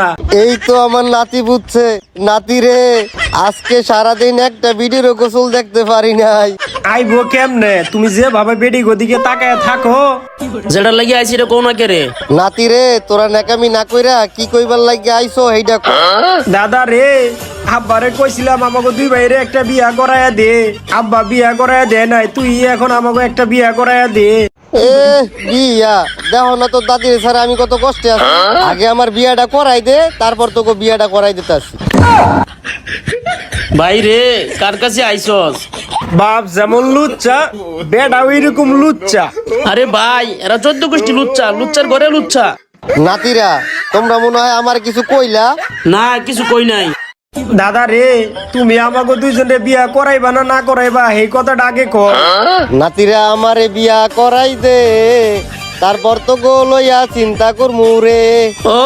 না। এই তো আমার নাতি বুঝছে। নাতি রে, আজকে সারাদিন একটা ভিডিওর গোসল দেখতে পারি নাই। আইবো কেমনে? তুমি যেভাবে বেডি গদিকে তাকায় থাকো। যেটা লাগি আইছি রে কোন কে রে? নাতি রে, তোরা নাকামি না কইরা কি কইবার লাগি আইছো এইটা কও। দাদা রে, আব্বারে কইছিলাম আমাকে দুই ভাইরে একটা বিয়া করায়া দে। আব্বা বিয়া করায়া দে নাই, তুই এখন আমাকে একটা বিয়া করায়া দে। এ বিয়া দেখো না তোর দাদির ছাড়া আমি কত কষ্টে আছি। আগে আমার বিয়াটা করাই দে, তারপর তোকে বিয়াটা করাই দিতাছি। ভাই রে, কার কাছে আইছস? বাপ যেমন লুচ্চা, বেটাও এরকম লুচ্চা। আরে ভাই, এরা 14 গোষ্ঠী লুচ্চা, লুচ্চার ঘরে লুচ্চা। নাতিরা, তোমরা মনে হয় আমার কিছু কইলা। না, কিছু কই নাই। দাদা রে, তুমি আমাকে দুইজনে বিয়া করাইবা না না করাইবা এই কথাটা আগে কর। নাতিরা, আমারে বিয়া করাই দে, তারপর তো গো লইয়া চিন্তা করমু রে। ও